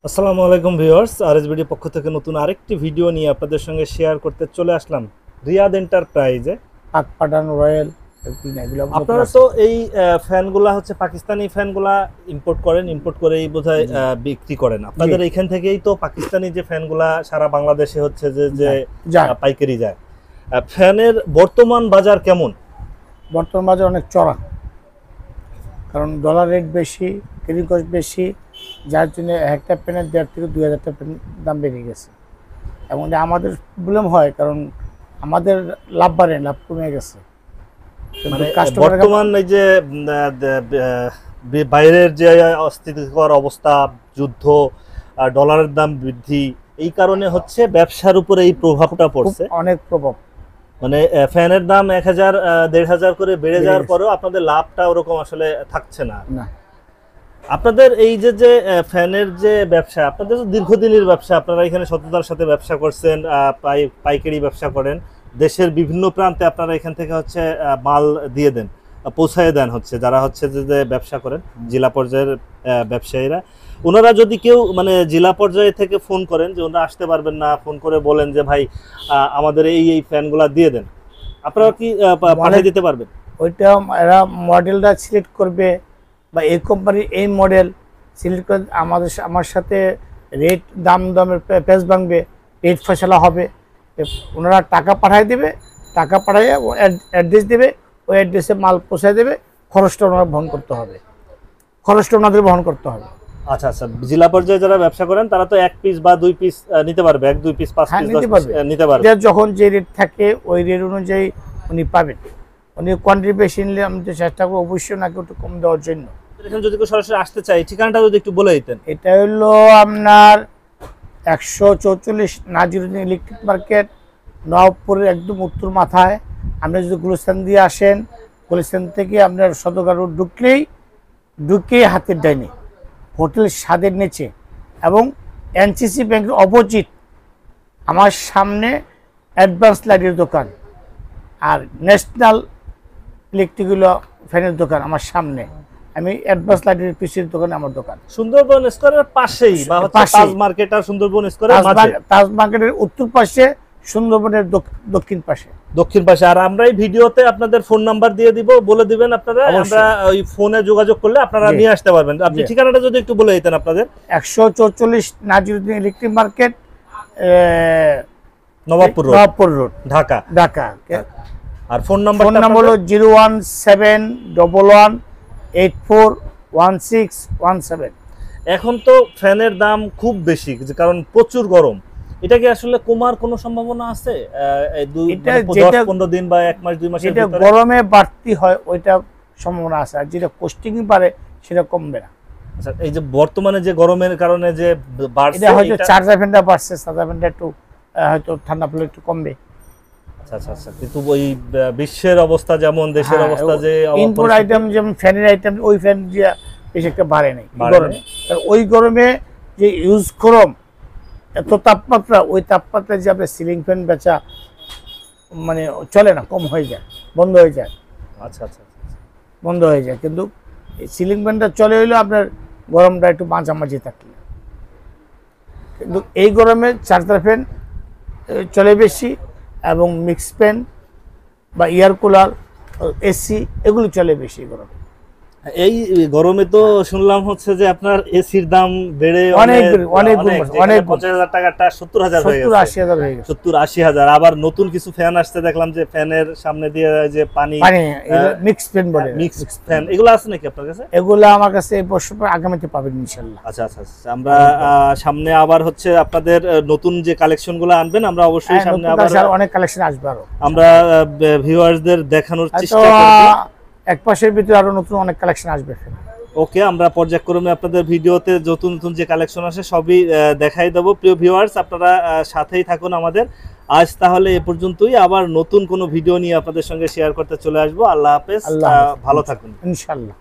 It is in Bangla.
আসসালামু আলাইকুম ভিউয়ার্স, আরএসবিডি পক্ষ থেকে নতুন আরেকটি ভিডিও নিয়ে আপনাদের সঙ্গে শেয়ার করতে চলে আসলাম রিয়াদ এন্টারপ্রাইজে। পাক পাঠান রয়্যাল আপনারা তো এই ফ্যানগুলা হচ্ছে পাকিস্তানি ফ্যানগুলা ইম্পোর্ট করেই বোধহয় বিক্রি করেন। আপনাদের এখান থেকেই তো পাকিস্তানি যে ফ্যানগুলা সারা বাংলাদেশে হচ্ছে যে পাইকারি যায়। ফ্যানের বর্তমান বাজার কেমন? বর্তমান বাজার অনেক চড়া, কারণ ডলার রেট বেশি, ক্যারিং কস্ট বেশি, যার জন্য একটা পেনের 1,500 থেকে 2,000 টাকা পেন দাম বেড়ে গেছে। এবং আমাদের প্রবলেম হয়, কারণ আমাদের লাভ বাড়ে, লাভ কমে গেছে। মানে বর্তমান এই যে বাইরের যে অস্থিতিকর অবস্থা, যুদ্ধ, ডলারের দাম বৃদ্ধি, এই কারণে হচ্ছে ব্যবসার উপরে এই প্রভাবটা পড়ছে, অনেক প্রভাব। মানে ফ্যানের দাম 1,000 1,500 করে বেড়ে যাওয়ার পরেও আপনাদের লাভটা ওরকম আসলে থাকছে না। আপনাদের এই যে ফ্যানের যে ব্যবসা, আপনাদের তো দীর্ঘদিনের ব্যবসা, আপনারা এখানে সততার সাথে ব্যবসা করছেন, পাইকারি ব্যবসা করেন, দেশের বিভিন্ন প্রান্তে আপনারা এখান থেকে হচ্ছে মাল দিয়ে দেন, পৌঁছায় দেন হচ্ছে যারা হচ্ছে যে ব্যবসা করেন, জেলা পর্যায়ের ব্যবসায়ীরা। ওনারা যদি কেউ মানে জেলা পর্যায়ে থেকে ফোন করেন যে ওনারা আসতে পারবেন না, ফোন করে বলেন যে ভাই আমাদের এই ফ্যানগুলা দিয়ে দেন, আপনারা কি পাঠিয়ে দিতে পারবেন? ওইটা এরা মডেলটা সিলেক্ট করবে, বা এই কোম্পানির এই মডেল সিলেক্ট করে আমার সাথে রেট দামের পেজ ভাঙবে, রেট ফয়সালা হবে। ওনারা টাকা পাঠিয়ে দেবে, টাকা পাঠিয়ে অ্যাড্রেস দেবে, ওই অ্যাড্রেসে মাল পৌঁছায় দেবে, খরচটা ওনারা বহন করতে হবে, খরচটা ওনাদের বহন করতে হবে। আচ্ছা আচ্ছা, জেলা পর্যায়ে যারা ব্যবসা করেন তারা তো 1 পিস বা 2 পিস নিতে পারবে, 1 2 পিস 5 পিস নিতে পারবে। যখন যে রেট থাকে ওই রেট অনুযায়ী উনি পাবেন। উনি কোয়ান্টিটি বেশি নিলে আমি তো চেষ্টা করবো অবশ্যই নাকি একটু কম দেওয়ার জন্য। এখানে যদি কেউ সরাসরি আসতে চাই, ঠিকানাটা যদি একটু বলে দিতেন। এটা হলো আপনার 144 নাজিরুদ্দিন ইলেকট্রিক মার্কেট, নবাবপুরের একদম উত্তর মাথায়। আপনি যদি গুলিস্তান দিয়ে আসেন, গুলিস্তান থেকে আপনার সদরঘাট রোড ঢুকেই হাতের ডাইনে হোটেল স্বাদের নিচে এবং এনসিসি ব্যাংকের অপোজিট আমার সামনে অ্যাডভান্স লাইটের দোকান, আর ন্যাশনাল ইলেকট্রিক ফ্যানের দোকান আমার সামনে। আমি অ্যাডভান্স লাইটের পিসির দোকানে আমার দোকান সুন্দরবন স্কয়ারের পাশেই, বা হচ্ছে তাজ মার্কেট আর সুন্দরবন স্কয়ারের মাঝে, তাজ মার্কেটের উত্তর পাশে, সুন্দরবনের দক্ষিণ পাশে। আর আমরা এই ভিডিওতে আপনাদের ফোন নাম্বার দিয়ে দিব, বলে দিবেন আপনারা, আমরা ওই ফোনে যোগাযোগ করলে আপনারা নিয়ে আসতে পারবেন। আপনি ঠিকানাটা যদি একটু বলে দিতেন আপনাদের। 144 Naziruddin electric market, Nawabpur road, Dhaka. আর ফোন নাম্বার হলো 01711841617। এখন তো ফ্যানের দাম খুব বেশি, কারণ প্রচুর গরম। এটা কি আসলে কমার কোনো সম্ভাবনা আছে? 10-15 দিন বা 1 মাস 2 মাসের ভিতরে যেটা গরমে বাড়তি হয় ওইটা সম্ভাবনা আছে, আর যেটা কোস্টিং পারে সেটা কমবে না। আচ্ছা, এই যে বর্তমানে যে গরমের কারণে যে বাড়ছে, এটা হয়তো চার্জার ফ্যানটা বাড়ছে, সাদা ফ্যানটা একটু হয়তো ঠান্ডা পড়লে একটু কমবে। আচ্ছা আচ্ছা আচ্ছা, কিন্তু ওই বিশ্বের অবস্থা যেমন, দেশের অবস্থা যে ইনপুট আইটেম যেমন ফ্যানের আইটেম, ওই ফ্যান দিয়ে বেশি একটা বাড়ে নাই গরমে। ওই গরমে যে ইউজ গরম, এত তাপমাত্রা, ওই তাপমাত্রায় যে আপনার সিলিং ফ্যান বেচা মানে চলে না, কম হয়ে যায়, বন্ধ হয়ে যায়। আচ্ছা আচ্ছা, বন্ধ হয়ে যায়। কিন্তু সিলিং ফ্যানটা চলে হইলেও আপনার গরমটা একটু মাঝামাঝি থাকলে। কিন্তু এই গরমে চার্জার ফ্যান চলে বেশি, এবং মিক্স ফ্যান বা এয়ার কুলার, এসি, এগুলো চলে বেশি গরমে। এই গরমে তো শুনলাম হচ্ছে যে আপনার এসির দাম বেড়ে অনেক 50,000 টাকাটা 70,000 হয়ে গেছে, 80,000 হয়ে গেছে, 70-80,000। আবার নতুন কিছু ফ্যান আসছে দেখলাম, যে ফ্যানের সামনে দিয়ে যে পানি মিক্স ফ্যান বলে, মিক্স ফ্যান, এগুলো আছে নাকি আপনার কাছে? এগুলো আমার কাছে এই বছর আগামীতে পাবেন ইনশাআল্লাহ। আচ্ছা আচ্ছা, আমরা সামনে আবার হচ্ছে আপনাদের নতুন যে কালেকশনগুলো আনবেন, আমরা অবশ্যই সামনে আবার অনেক কালেকশন আসবে, আরো আমরা ভিউয়ারদের দেখানোর চেষ্টা করব। এক মাসের ভিতরে আরো নতুন অনেক কালেকশন আসবে। ওকে, আমরা পর্যায়ক্রমে আপনাদের ভিডিওতে নতুন নতুন যে কালেকশন আসে সবই দেখাই দেবো। প্রিয় ভিউয়ার্স, আপনারা সাথেই থাকুন আমাদের। আজ তাহলে এ পর্যন্তই, আবার নতুন কোনো ভিডিও নিয়ে আপনাদের সঙ্গে শেয়ার করতে চলে আসবো। আল্লাহ হাফেজ, ভালো থাকুন ইনশাআল্লাহ।